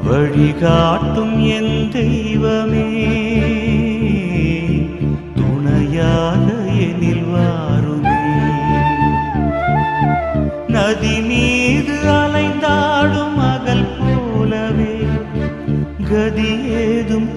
வழிகாட்டும் என் தெய்வமே, துணையாக எனில் வாருமே. நதி மீது அலைந்தாடும் மகள் போலவே கதி ஏதும்